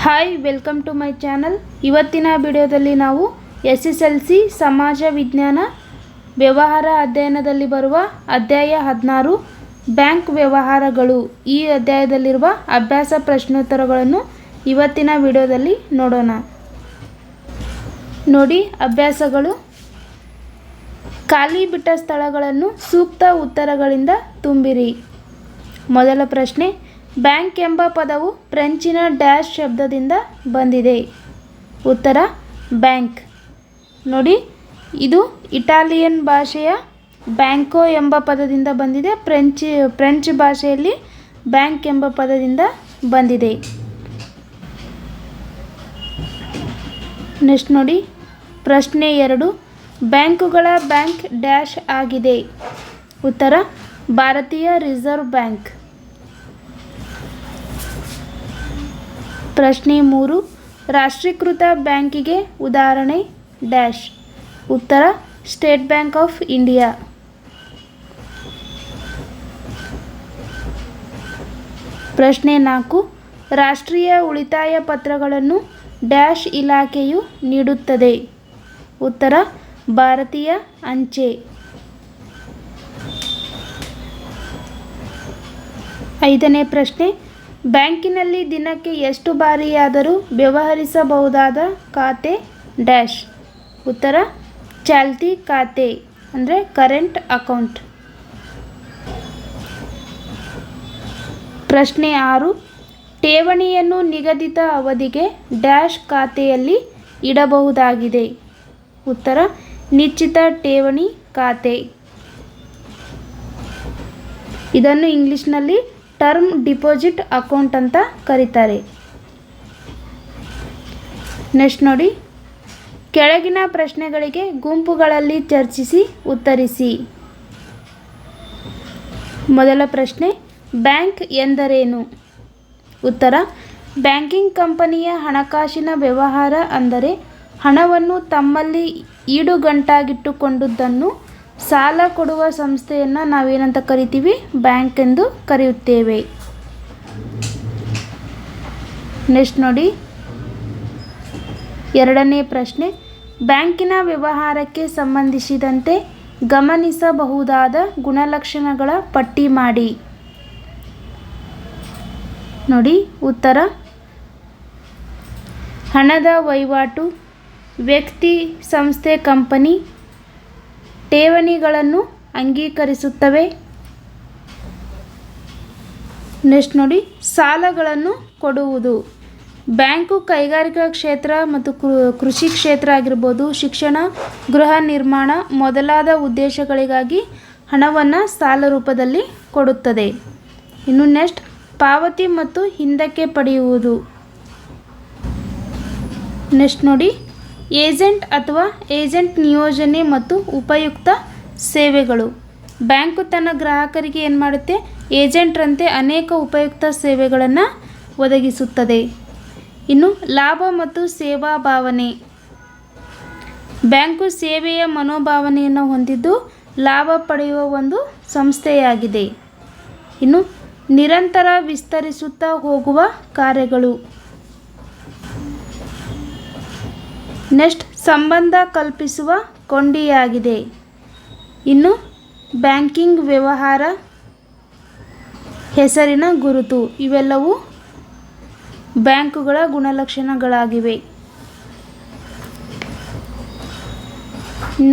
Hi welcome to my channel. ಇವತ್ತಿನ ವಿಡಿಯೋದಲ್ಲಿ ನಾವು SSLC ಸಮಾಜ ವಿಜ್ಞಾನ ವ್ಯವಹಾರ ಅಧ್ಯಯನದಲ್ಲಿ ಬರುವ ಅಧ್ಯಾಯ 16 ಬ್ಯಾಂಕ್ ವ್ಯವಹಾರಗಳು ಈ ಅಧ್ಯಾಯದಲ್ಲಿರುವ ಅಭ್ಯಾಸ ಪ್ರಶ್ನೋತ್ತರಗಳನ್ನು ಇವತ್ತಿನ ವಿಡಿಯೋದಲ್ಲಿ ನೋಡೋಣ. ನೋಡಿ ಅಭ್ಯಾಸಗಳು. ಖಾಲಿ ಬಿಟ್ಟ ಸ್ಥಳಗಳನ್ನು ಸೂಕ್ತ ಉತ್ತರಗಳಿಂದ ತುಂಬಿರಿ. ಮೊದಲ ಪ್ರಶ್ನೆ, ಬ್ಯಾಂಕ್ ಎಂಬ ಪದವು ಫ್ರೆಂಚಿನ ಡ್ಯಾಶ್ ಶಬ್ದದಿಂದ ಬಂದಿದೆ. ಉತ್ತರ ಬ್ಯಾಂಕ್. ನೋಡಿ, ಇದು ಇಟಾಲಿಯನ್ ಭಾಷೆಯ ಬ್ಯಾಂಕೋ ಎಂಬ ಪದದಿಂದ ಬಂದಿದೆ. ಫ್ರೆಂಚ್ ಭಾಷೆಯಲ್ಲಿ ಬ್ಯಾಂಕ್ ಎಂಬ ಪದದಿಂದ ಬಂದಿದೆ. ನೆಕ್ಸ್ಟ್ ನೋಡಿ ಪ್ರಶ್ನೆ 2, ಬ್ಯಾಂಕುಗಳ ಬ್ಯಾಂಕ್ ಡ್ಯಾಶ್ ಆಗಿದೆ. ಉತ್ತರ ಭಾರತೀಯ ರಿಸರ್ವ್ ಬ್ಯಾಂಕ್. ಪ್ರಶ್ನೆ 3, ರಾಷ್ಟ್ರೀಕೃತ ಬ್ಯಾಂಕಿಗೆ ಉದಾಹರಣೆ ಡ್ಯಾಶ್. ಉತ್ತರ ಸ್ಟೇಟ್ ಬ್ಯಾಂಕ್ ಆಫ್ ಇಂಡಿಯಾ. ಪ್ರಶ್ನೆ 4, ರಾಷ್ಟ್ರೀಯ ಉಳಿತಾಯ ಪತ್ರಗಳನ್ನು ಡ್ಯಾಶ್ ಇಲಾಖೆಯು ನೀಡುತ್ತದೆ. ಉತ್ತರ ಭಾರತೀಯ ಅಂಚೆ. 5ನೇ ಪ್ರಶ್ನೆ, ಬ್ಯಾಂಕಿನಲ್ಲಿ ದಿನಕ್ಕೆ ಎಷ್ಟು ಬಾರಿಯಾದರೂ ವ್ಯವಹರಿಸಬಹುದಾದ ಖಾತೆ ಡ್ಯಾಶ್. ಉತ್ತರ ಚಾಲ್ತಿ ಖಾತೆ ಅಂದರೆ ಕರೆಂಟ್ ಅಕೌಂಟ್. ಪ್ರಶ್ನೆ 6, ಠೇವಣಿಯನ್ನು ನಿಗದಿತ ಅವಧಿಗೆ ಡ್ಯಾಶ್ ಖಾತೆಯಲ್ಲಿ ಇಡಬಹುದಾಗಿದೆ. ಉತ್ತರ ನಿಶ್ಚಿತ ಠೇವಣಿ ಖಾತೆ. ಇದನ್ನು ಇಂಗ್ಲಿಷ್ನಲ್ಲಿ ಟರ್ಮ್ ಡಿಪಾಸಿಟ್ ಅಕೌಂಟ್ ಅಂತ ಕರೀತಾರೆ. ನೆಕ್ಸ್ಟ್ ನೋಡಿ, ಕೆಳಗಿನ ಪ್ರಶ್ನೆಗಳಿಗೆ ಗುಂಪುಗಳಲ್ಲಿ ಚರ್ಚಿಸಿ ಉತ್ತರಿಸಿ. ಮೊದಲ ಪ್ರಶ್ನೆ, ಬ್ಯಾಂಕ್ ಎಂದರೇನು? ಉತ್ತರ ಬ್ಯಾಂಕಿಂಗ್ ಕಂಪನಿಯ ಹಣಕಾಸಿನ ವ್ಯವಹಾರ ಅಂದರೆ ಹಣವನ್ನು ತಮ್ಮಲ್ಲಿ ಈಡುಗಂಟಾಗಿಟ್ಟುಕೊಂಡುದನ್ನು ಸಾಲ ಕೊಡುವ ಸಂಸ್ಥೆಯನ್ನು ನಾವೇನಂತ ಕರಿತೀವಿ? ಬ್ಯಾಂಕ್ ಎಂದು ಕರೆಯುತ್ತೇವೆ. ನೆಕ್ಸ್ಟ್ ನೋಡಿ 2ನೇ ಪ್ರಶ್ನೆ, ಬ್ಯಾಂಕಿನ ವ್ಯವಹಾರಕ್ಕೆ ಸಂಬಂಧಿಸಿದಂತೆ ಗಮನಿಸಬಹುದಾದ ಗುಣಲಕ್ಷಣಗಳ ಪಟ್ಟಿ ಮಾಡಿ. ನೋಡಿ ಉತ್ತರ ಹಣದ ವಹಿವಾಟು, ವ್ಯಕ್ತಿ, ಸಂಸ್ಥೆ, ಕಂಪನಿ ಠೇವಣಿಗಳನ್ನು ಅಂಗೀಕರಿಸುತ್ತವೆ. ನೆಕ್ಸ್ಟ್ ನೋಡಿ ಸಾಲಗಳನ್ನು ಕೊಡುವುದು. ಬ್ಯಾಂಕು ಕೈಗಾರಿಕಾ ಕ್ಷೇತ್ರ ಮತ್ತು ಕೃಷಿ ಕ್ಷೇತ್ರ ಆಗಿರ್ಬೋದು, ಶಿಕ್ಷಣ, ಗೃಹ ನಿರ್ಮಾಣ ಮೊದಲಾದ ಉದ್ದೇಶಗಳಿಗಾಗಿ ಹಣವನ್ನು ಸಾಲ ರೂಪದಲ್ಲಿ ಕೊಡುತ್ತದೆ. ಇನ್ನು ನೆಕ್ಸ್ಟ್ ಪಾವತಿ ಮತ್ತು ಹಿಂದಕ್ಕೆ ಪಡೆಯುವುದು. ನೆಕ್ಸ್ಟ್ ನೋಡಿ ಏಜೆಂಟ್ ಅಥವಾ ಏಜೆಂಟ್ ನಿಯೋಜನೆ ಮತ್ತು ಉಪಯುಕ್ತ ಸೇವೆಗಳು. ಬ್ಯಾಂಕು ತನ್ನ ಗ್ರಾಹಕರಿಗೆ ಏನು ಮಾಡುತ್ತೆ? ಏಜೆಂಟ್ರಂತೆ ಅನೇಕ ಉಪಯುಕ್ತ ಸೇವೆಗಳನ್ನು ಒದಗಿಸುತ್ತದೆ. ಇನ್ನು ಲಾಭ ಮತ್ತು ಸೇವಾ ಭಾವನೆ. ಬ್ಯಾಂಕು ಸೇವೆಯ ಮನೋಭಾವನೆಯನ್ನು ಹೊಂದಿದ್ದು ಲಾಭ ಪಡೆಯುವ ಒಂದು ಸಂಸ್ಥೆಯಾಗಿದೆ. ಇನ್ನು ನಿರಂತರ ವಿಸ್ತರಿಸುತ್ತಾ ಹೋಗುವ ಕಾರ್ಯಗಳು. ನೆಕ್ಸ್ಟ್ ಸಂಬಂಧ ಕಲ್ಪಿಸುವ ಕೊಂಡಿಯಾಗಿದೆ. ಇನ್ನು ಬ್ಯಾಂಕಿಂಗ್ ವ್ಯವಹಾರ ಹೆಸರಿನ ಗುರುತು. ಇವೆಲ್ಲವೂ ಬ್ಯಾಂಕುಗಳ ಗುಣಲಕ್ಷಣಗಳಾಗಿವೆ.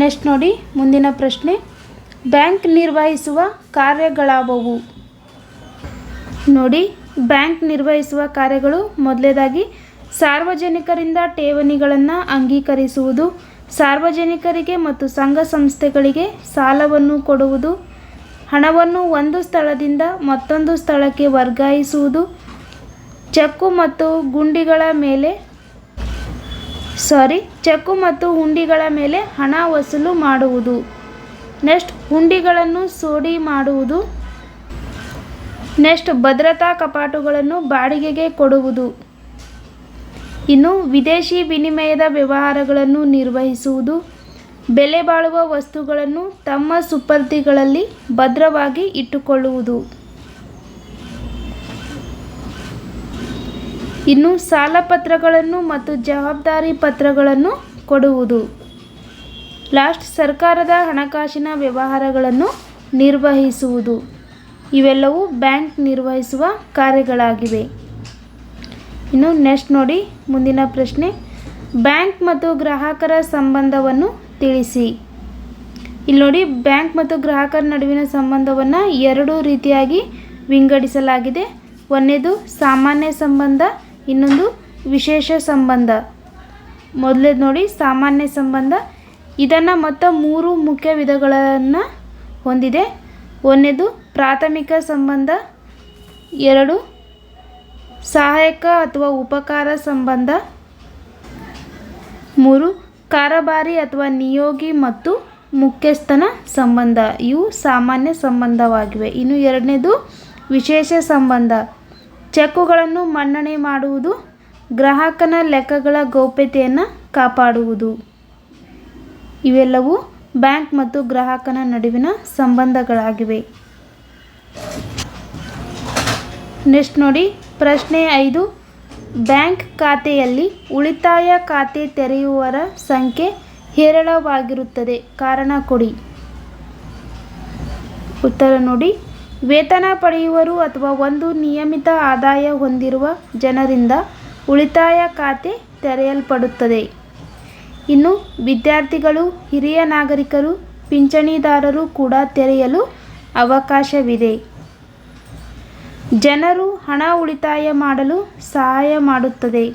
ನೆಕ್ಸ್ಟ್ ನೋಡಿ ಮುಂದಿನ ಪ್ರಶ್ನೆ, ಬ್ಯಾಂಕ್ ನಿರ್ವಹಿಸುವ ಕಾರ್ಯಗಳಾವುವು? ನೋಡಿ ಬ್ಯಾಂಕ್ ನಿರ್ವಹಿಸುವ ಕಾರ್ಯಗಳು ಮೊದಲನೇದಾಗಿ ಸಾರ್ವಜನಿಕರಿಂದ ಠೇವಣಿಗಳನ್ನು ಅಂಗೀಕರಿಸುವುದು, ಸಾರ್ವಜನಿಕರಿಗೆ ಮತ್ತು ಸಂಘ ಸಂಸ್ಥೆಗಳಿಗೆ ಸಾಲವನ್ನು ಕೊಡುವುದು, ಹಣವನ್ನು ಒಂದು ಸ್ಥಳದಿಂದ ಮತ್ತೊಂದು ಸ್ಥಳಕ್ಕೆ ವರ್ಗಾಯಿಸುವುದು, ಚೆಕ್ಕು ಮತ್ತು ಹುಂಡಿಗಳ ಮೇಲೆ ಹಣ ವಸೂಲು ಮಾಡುವುದು. ನೆಕ್ಸ್ಟ್ ಹುಂಡಿಗಳನ್ನು ಸೋಡಿ ಮಾಡುವುದು. ನೆಕ್ಸ್ಟ್ ಭದ್ರತಾ ಕಪಾಟುಗಳನ್ನು ಬಾಡಿಗೆಗೆ ಕೊಡುವುದು. ಇನ್ನು ವಿದೇಶಿ ವಿನಿಮಯದ ವ್ಯವಹಾರಗಳನ್ನು ನಿರ್ವಹಿಸುವುದು, ಬೆಲೆ ಬಾಳುವ ವಸ್ತುಗಳನ್ನು ತಮ್ಮ ಸುಪರ್ದಿಗಳಲ್ಲಿ ಭದ್ರವಾಗಿ ಇಟ್ಟುಕೊಳ್ಳುವುದು. ಇನ್ನು ಸಾಲ ಪತ್ರಗಳನ್ನು ಮತ್ತು ಜವಾಬ್ದಾರಿ ಪತ್ರಗಳನ್ನು ಕೊಡುವುದು. ಲಾಸ್ಟ್ ಸರ್ಕಾರದ ಹಣಕಾಸಿನ ವ್ಯವಹಾರಗಳನ್ನು ನಿರ್ವಹಿಸುವುದು. ಇವೆಲ್ಲವೂ ಬ್ಯಾಂಕ್ ನಿರ್ವಹಿಸುವ ಕಾರ್ಯಗಳಾಗಿವೆ. ಇನ್ನು ನೆಕ್ಸ್ಟ್ ನೋಡಿ ಮುಂದಿನ ಪ್ರಶ್ನೆ, ಬ್ಯಾಂಕ್ ಮತ್ತು ಗ್ರಾಹಕರ ಸಂಬಂಧವನ್ನು ತಿಳಿಸಿ. ಇಲ್ಲಿ ನೋಡಿ ಬ್ಯಾಂಕ್ ಮತ್ತು ಗ್ರಾಹಕರ ನಡುವಿನ ಸಂಬಂಧವನ್ನು ಎರಡು ರೀತಿಯಾಗಿ ವಿಂಗಡಿಸಲಾಗಿದೆ. ಒಂದನೇದು ಸಾಮಾನ್ಯ ಸಂಬಂಧ, ಇನ್ನೊಂದು ವಿಶೇಷ ಸಂಬಂಧ. ಮೊದಲೇದು ನೋಡಿ ಸಾಮಾನ್ಯ ಸಂಬಂಧ. ಇದನ್ನು ಮೊತ್ತ 3 ಮುಖ್ಯ ವಿಧಗಳನ್ನು ಹೊಂದಿದೆ. ಒಂದನೇದು ಪ್ರಾಥಮಿಕ ಸಂಬಂಧ, 2 ಸಹಾಯಕ ಅಥವಾ ಉಪಕಾರ ಸಂಬಂಧ, 3 ಕಾರಬಾರಿ ಅಥವಾ ನಿಯೋಗಿ ಮತ್ತು ಮುಖ್ಯಸ್ಥನ ಸಂಬಂಧ. ಇವು ಸಾಮಾನ್ಯ ಸಂಬಂಧವಾಗಿವೆ. ಇನ್ನು ಎರಡನೇದು ವಿಶೇಷ ಸಂಬಂಧ. ಚೆಕ್ಕುಗಳನ್ನು ಮನ್ನಣೆ ಮಾಡುವುದು, ಗ್ರಾಹಕನ ಲೆಕ್ಕಗಳ ಗೌಪ್ಯತೆಯನ್ನು ಕಾಪಾಡುವುದು. ಇವೆಲ್ಲವೂ ಬ್ಯಾಂಕ್ ಮತ್ತು ಗ್ರಾಹಕನ ನಡುವಿನ ಸಂಬಂಧಗಳಾಗಿವೆ. ನೆಕ್ಸ್ಟ್ ನೋಡಿ ಪ್ರಶ್ನೆ 5, ಬ್ಯಾಂಕ್ ಖಾತೆಯಲ್ಲಿ ಉಳಿತಾಯ ಖಾತೆ ತೆರೆಯುವವರ ಸಂಖ್ಯೆ ಹೇರಳವಾಗಿರುತ್ತದೆ, ಕಾರಣ ಕೊಡಿ. ಉತ್ತರ ನೋಡಿ, ವೇತನ ಪಡೆಯುವರು ಅಥವಾ ಒಂದು ನಿಯಮಿತ ಆದಾಯ ಹೊಂದಿರುವ ಜನರಿಂದ ಉಳಿತಾಯ ಖಾತೆ ತೆರೆಯಲ್ಪಡುತ್ತದೆ. ಇನ್ನು ವಿದ್ಯಾರ್ಥಿಗಳು, ಹಿರಿಯ ನಾಗರಿಕರು, ಪಿಂಚಣಿದಾರರು ಕೂಡ ತೆರೆಯಲು ಅವಕಾಶವಿದೆ. ಜನರು ಹಣ ಉಳಿತಾಯ ಮಾಡಲು ಸಹಾಯ ಮಾಡುತ್ತದೆ.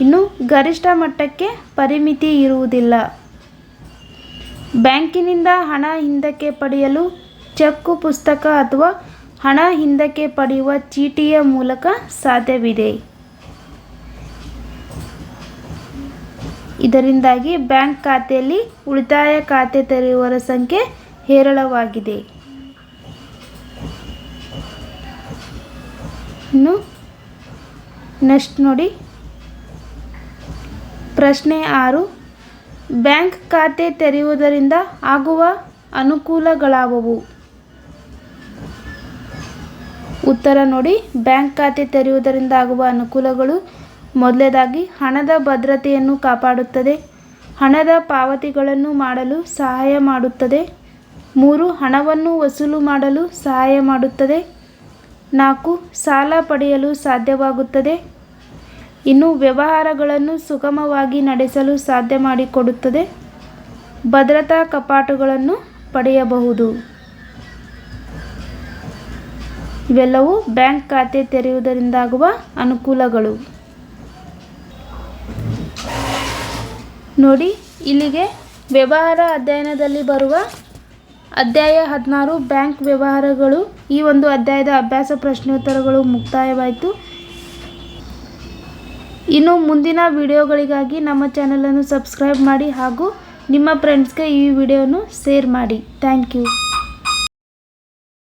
ಇನ್ನು ಗರಿಷ್ಠ ಮಟ್ಟಕ್ಕೆ ಪರಿಮಿತಿ ಇರುವುದಿಲ್ಲ. ಬ್ಯಾಂಕಿನಿಂದ ಹಣ ಹಿಂದಕ್ಕೆ ಪಡೆಯಲು ಚೆಕ್ಕು ಪುಸ್ತಕ ಅಥವಾ ಹಣ ಹಿಂದಕ್ಕೆ ಪಡೆಯುವ ಚೀಟಿಯ ಮೂಲಕ ಸಾಧ್ಯವಿದೆ. ಇದರಿಂದಾಗಿ ಬ್ಯಾಂಕ್ ಖಾತೆಯಲ್ಲಿ ಉಳಿತಾಯ ಖಾತೆ ತೆರೆಯುವವರ ಸಂಖ್ಯೆ ಹೇರಳವಾಗಿದೆ. ಇನ್ನು ನೆಕ್ಸ್ಟ್ ನೋಡಿ ಪ್ರಶ್ನೆ 6, ಬ್ಯಾಂಕ್ ಖಾತೆ ತೆರೆಯುವುದರಿಂದ ಆಗುವ ಅನುಕೂಲಗಳಾವುವು? ಉತ್ತರ ನೋಡಿ, ಬ್ಯಾಂಕ್ ಖಾತೆ ತೆರೆಯುವುದರಿಂದ ಆಗುವ ಅನುಕೂಲಗಳು. ಮೊದಲನೇದಾಗಿ ಹಣದ ಭದ್ರತೆಯನ್ನು ಕಾಪಾಡುತ್ತದೆ. ಹಣದ ಪಾವತಿಗಳನ್ನು ಮಾಡಲು ಸಹಾಯ ಮಾಡುತ್ತದೆ. 3 ಹಣವನ್ನು ವಸೂಲು ಮಾಡಲು ಸಹಾಯ ಮಾಡುತ್ತದೆ. 4 ಸಾಲ ಪಡೆಯಲು ಸಾಧ್ಯವಾಗುತ್ತದೆ. ಇನ್ನು ವ್ಯವಹಾರಗಳನ್ನು ಸುಗಮವಾಗಿ ನಡೆಸಲು ಸಾಧ್ಯ ಮಾಡಿಕೊಡುತ್ತದೆ. ಭದ್ರತಾ ಕಪಾಟುಗಳನ್ನು ಪಡೆಯಬಹುದು. ಇವೆಲ್ಲವೂ ಬ್ಯಾಂಕ್ ಖಾತೆ ತೆರೆಯುವುದರಿಂದಾಗುವ ಅನುಕೂಲಗಳು. ನೋಡಿ ಇಲ್ಲಿಗೆ ವ್ಯವಹಾರ ಅಧ್ಯಯನದಲ್ಲಿ ಬರುವ ಅಧ್ಯಾಯ 16 ಬ್ಯಾಂಕ್ ವ್ಯವಹಾರಗಳು ಈ ಒಂದು ಅಧ್ಯಾಯದ ಅಭ್ಯಾಸ ಪ್ರಶ್ನೋತ್ತರಗಳು ಮುಕ್ತಾಯವಾಯಿತು. ಇನ್ನು ಮುಂದಿನ ವಿಡಿಯೋಗಳಿಗಾಗಿ ನಮ್ಮ ಚಾನಲನ್ನು ಸಬ್ಸ್ಕ್ರೈಬ್ ಮಾಡಿ ಹಾಗೂ ನಿಮ್ಮ ಫ್ರೆಂಡ್ಸ್ಗೆ ಈ ವಿಡಿಯೋನು ಶೇರ್ ಮಾಡಿ. Thank you.